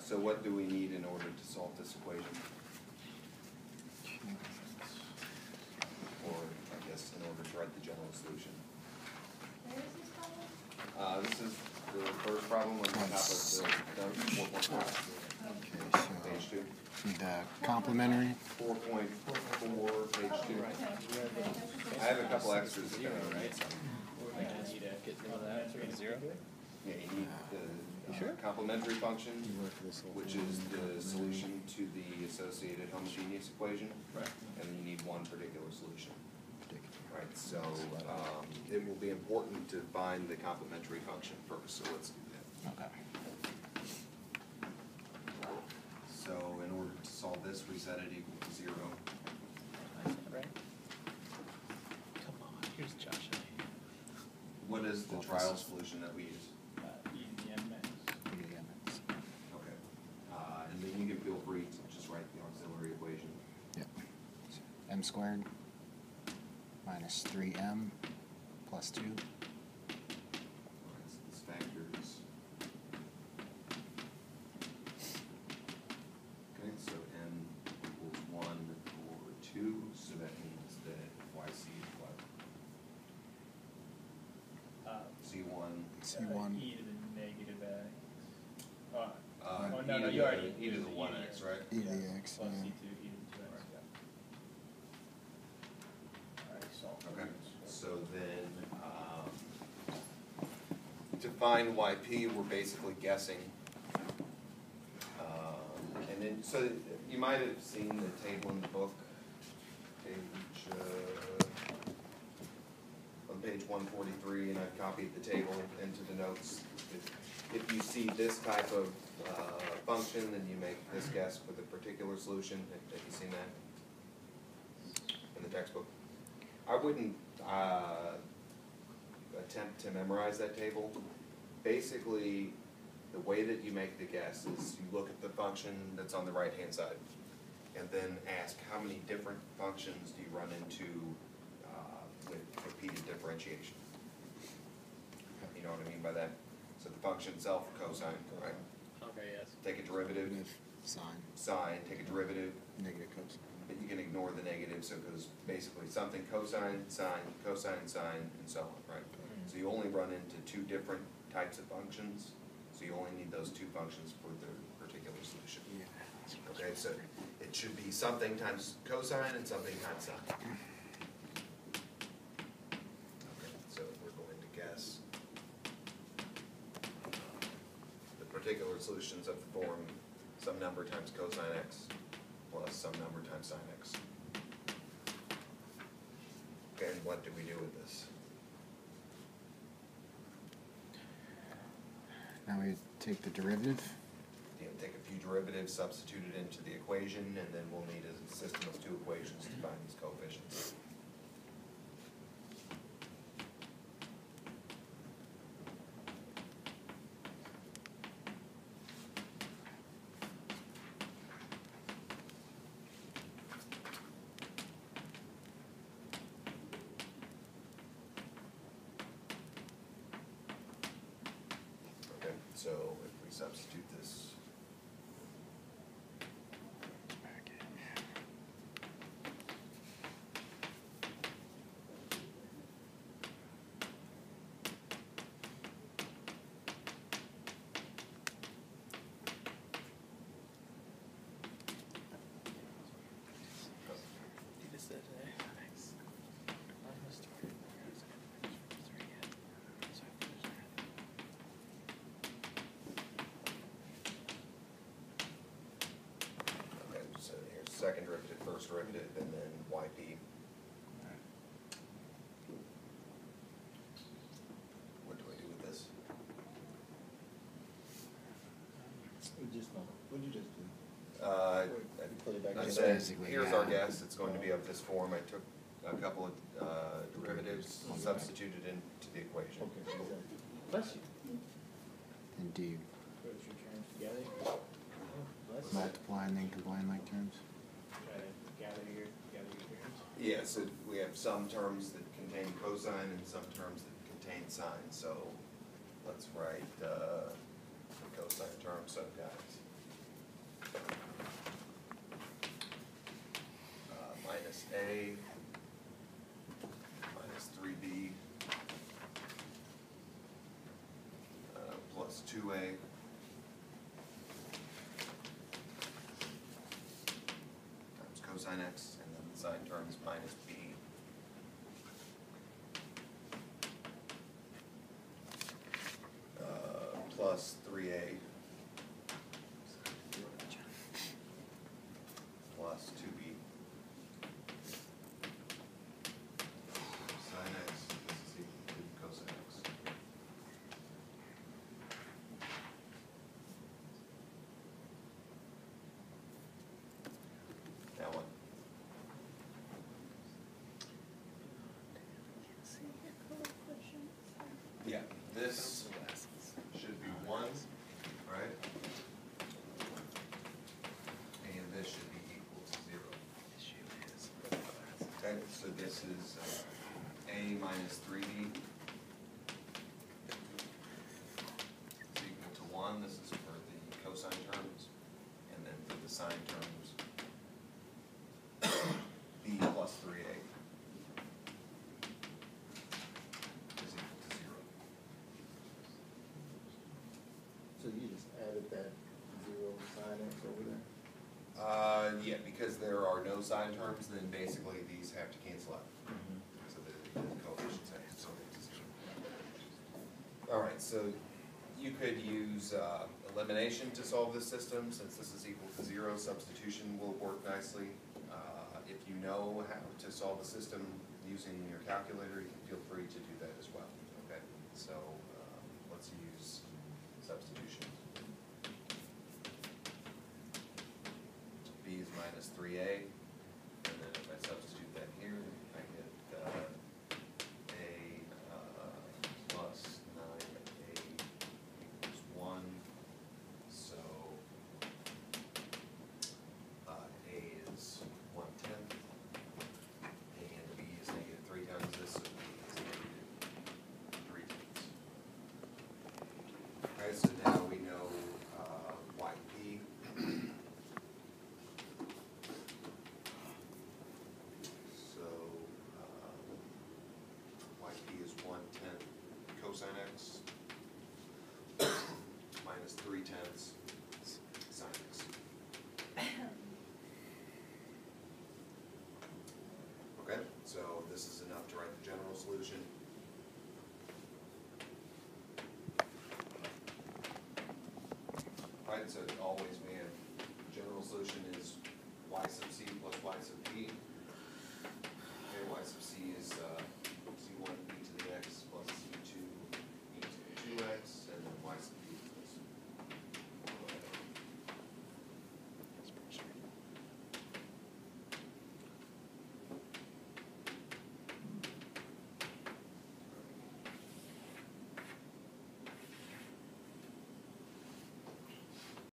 So what do we need in order to solve this equation? Or, I guess, in order to write the general solution? Where is this problem? This is the first problem on the top of the 4.4. Okay, Page 2. so the complementary. 4.4, page 2. I have a couple extras that are right. Yeah, you need the complementary function, which is the solution to the associated homogeneous equation. Right. And then you need one particular solution. Right, so it will be important to find the complementary function first, so let's do that. Okay. So in order to solve this, we set it equal to 0. Right? Come on, here's Josh. What is the trial solution that we use? Okay. And then you can feel free to just write the auxiliary equation. Yep. So m squared minus 3m plus 2. Alright, so this factors. Okay, so n equals 1 or 2, so that means that yc is what? C1. C1. E to the negative x. E no, to you the- already. E to the 1x, right? E to the x. Plus Yeah. C2, E to the 2x, yeah. Alright, solve. Okay, so then, to find yp, we're basically guessing. And then, so you might have seen the table in the book, on page 143, and I've copied the table into the notes. If you see this type of function, then you make this guess with a particular solution. Have you seen that in the textbook? I wouldn't attempt to memorize that table. Basically, the way that you make the guess is you look at the function that's on the right-hand side and then ask how many different functions do you run into with repeated differentiation. You know what I mean by that? So the function itself, cosine, right? Okay, yes. Take a derivative, Sine. sine, take a derivative, Negative cosine. but you can ignore the negative, so it goes basically something cosine, sine, and so on, right? So you only run into two different types of functions, so you only need those two functions for the particular solution. Yeah. Okay, so it should be something times cosine and something times sine. Okay, so we're going to guess the particular solutions of the form some number times cosine x plus some number times sine x. Okay, and what do we do with this? Now we take the derivative. You know, take a few derivatives, substitute it into the equation, and then we'll need a system of two equations to find these coefficients. Okay, so if we substitute this, okay, so here's second derivative, first derivative, and then yp. What do I do with this? What'd you just do? You put it back I in. said, Basically, here's yeah. our guess, it's going to be of this form. I took a couple of derivatives, substituted into the equation. Okay. Bless you. And do you Put your terms together. Bless you. multiply and then combine like terms? Try to gather your terms. Yeah, so we have some terms that contain cosine and some terms that contain sine, so let's write the cosine term, so guys. A minus 3B plus 2A times cosine X, and then the sine term is minus B plus 3A plus 2B sine X, this is equal to cosine X. Now what? Yeah, this should be 1, right? And this should be equal to 0. Okay, so this is A minus 3B is equal to 1. This is for the cosine terms. And then for the sine terms, B plus 3A is equal to 0. So you just added that 0 sine X over there? Yeah, because there are no sine terms, then basically these have to cancel out. So the coefficients have to solve it to 0. All right, so you could use elimination to solve this system. Since this is equal to 0, substitution will work nicely. If you know how to solve the system using your calculator, you can feel free to do that as well. Okay, so let's use substitution. B is minus 3A, and then if I substitute that here, I get A plus 9A equals 1, so A is 1/10, and B is negative 3 times this, so B is negative 3/10. Okay, so now we know YP. So, YP is 1/10 cosine X minus 3/10 sine X. Okay, so this is enough to write the general solution. Right, so always we have, general solution is y sub c plus y sub p. Okay, y sub c is c1